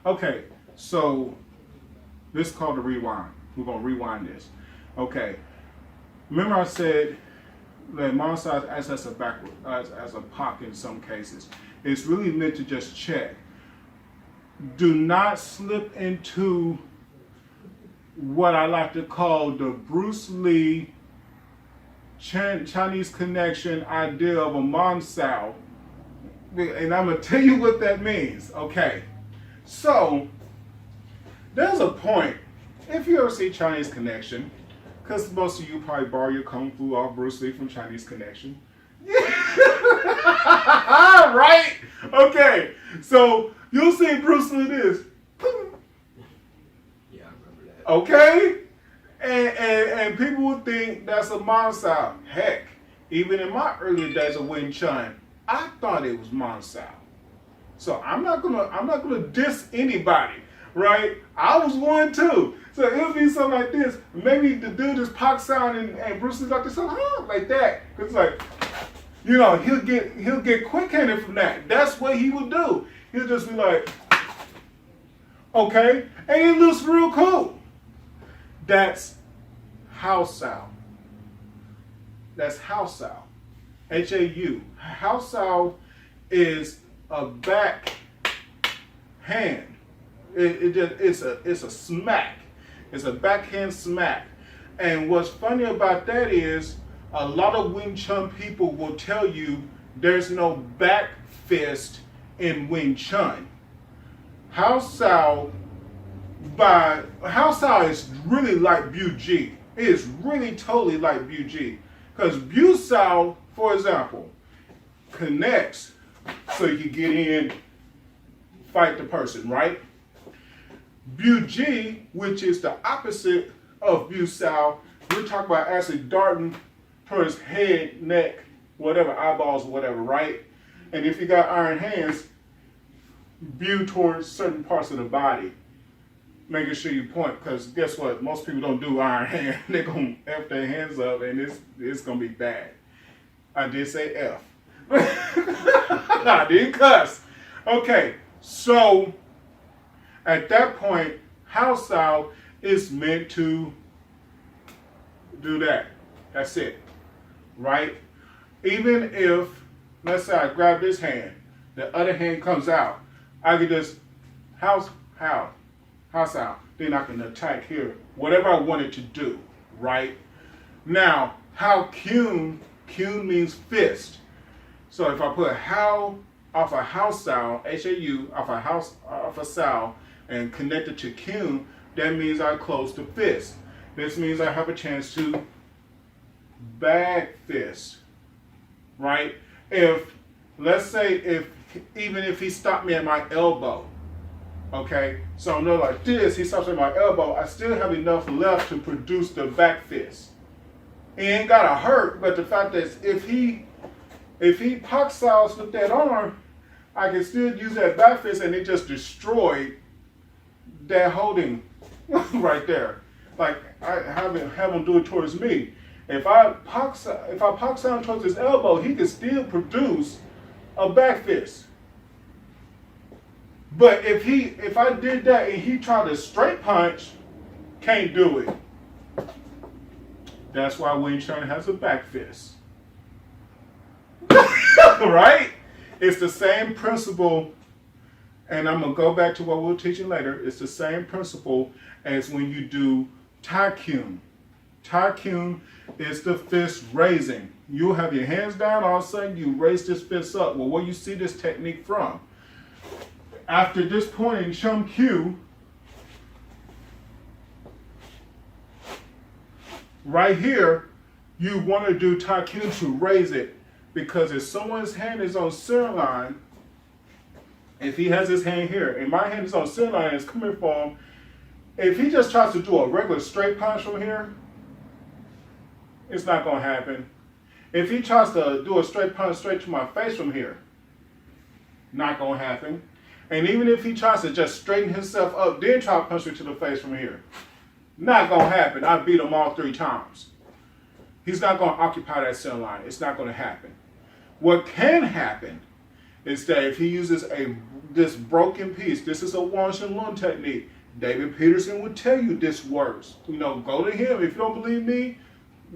Okay, so this is called the rewind. We're gonna rewind this. Okay, remember I said that monoside acts as a backward, as a POC in some cases. It's really meant to just check. Do not slip into what I like to call the Bruce Lee Chinese connection idea of a Monsao. And I'm going to tell you what that means. Okay. So, there's a point, if you ever see Chinese Connection, because most of you probably borrow your Kung Fu off Bruce Lee from Chinese Connection. Right? Okay. So, you'll see Bruce Lee this. Yeah, I remember that. Okay? And people would think that's a Monsao. Heck, even in my early days of Wing Chun, I thought it was Monsao. So I'm not gonna diss anybody, right? I was one too. So it'll be something like this. Maybe the dude is Pac sound and Bruce Lee's like this, like that. Cause like, you know, he'll get quick-handed from that. That's what he would do. He'll just be like, okay, and it looks real cool. That's house sound. That's house sound. H-A-U. House sound is a back hand. It's a smack. It's a backhand smack. And what's funny about that is a lot of Wing Chun people will tell you there's no back fist in Wing Chun. House sound is really like Bu Ji. It is really totally like Bu Ji. Because Bu Sao, for example, connects so you can get in, fight the person, right? Bu Ji, which is the opposite of Bu Sao, we're talking about actually darting towards head, neck, whatever, eyeballs, whatever, right? And if you got iron hands, Bu towards certain parts of the body. Making sure you point, because guess what? Most people don't do iron hand. They're going to F their hands up, and it's going to be bad. I did say F. I didn't cuss. Okay, so at that point, house style is meant to do that. That's it, right? Even if, let's say I grab this hand, the other hand comes out, I can just house out. Then I can attack here, whatever I wanted to do, right? Now, how Chun means fist. So if I put how off a house sound, H-A-U, off a sound, and connect it to Chun, that means I close the fist. This means I have a chance to back fist, right? Let's say even if he stopped me at my elbow, okay, so I'm not like this, he stops at my elbow, I still have enough left to produce the back fist. It ain't gotta hurt, but the fact that if he Pac styles with that arm, I can still use that back fist and it just destroyed that holding right there. Like I have him do it towards me. If I Pac sound towards his elbow, he can still produce a back fist. But if I did that and he tried to straight punch, can't do it. That's why Wing Chun has a back fist. Right? It's the same principle, and I'm going to go back to what we'll teach you later. It's the same principle as when you do Tai-yun. Tai-yun is the fist raising. You'll have your hands down, all of a sudden you raise this fist up. Well, where you see this technique from? After this point in Chun Q, right here, you want to do Tai-yun to raise it, because if someone's hand is on center line, if he has his hand here, and my hand is on center line and it's coming for him, if he just tries to do a regular straight punch from here, it's not going to happen. If he tries to do a straight punch straight to my face from here, not going to happen. And even if he tries to just straighten himself up, then try to punch me to the face from here, not going to happen. I beat him all 3 times. He's not going to occupy that center line. It's not going to happen. What can happen is that if he uses this broken piece, this is a Wang Shen Lun technique. David Peterson would tell you this works. You know, go to him. If you don't believe me,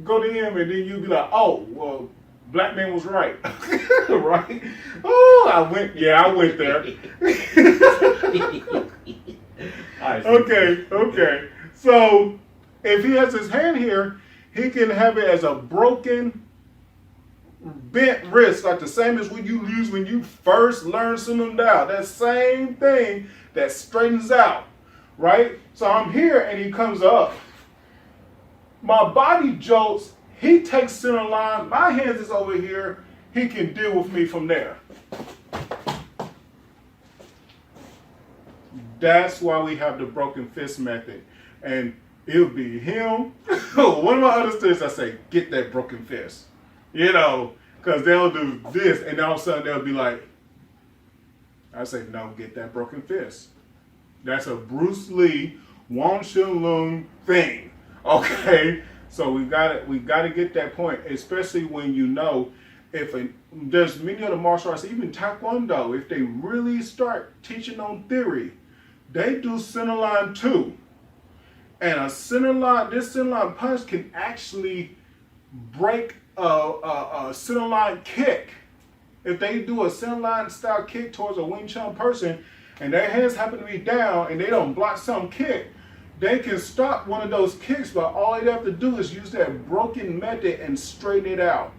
go to him, and then you'll be like, oh, well, black man was right. Right? Oh, I went there. Okay. So if he has his hand here, he can have it as a broken, bent wrist, like the same as what you use when you first learn Sun Dao. That same thing that straightens out, right? So I'm here and he comes up. My body jolts, he takes center line, my hands is over here, he can deal with me from there. That's why we have the broken fist method. And it'll be him. One of my other students, I say, get that broken fist. You know, because they'll do this, and all of a sudden they'll be like, I say, no, get that broken fist. That's a Bruce Lee, Wang Shen Lun thing. Okay? So we gotta get that point, especially when you know there's many other martial arts, even Taekwondo, if they really start teaching on theory, they do center line too. And this center line punch can actually break a center line kick. If they do a center line style kick towards a Wing Chun person and their hands happen to be down and they don't block some kick, they can stop one of those kicks, but all they have to do is use that broken method and straighten it out.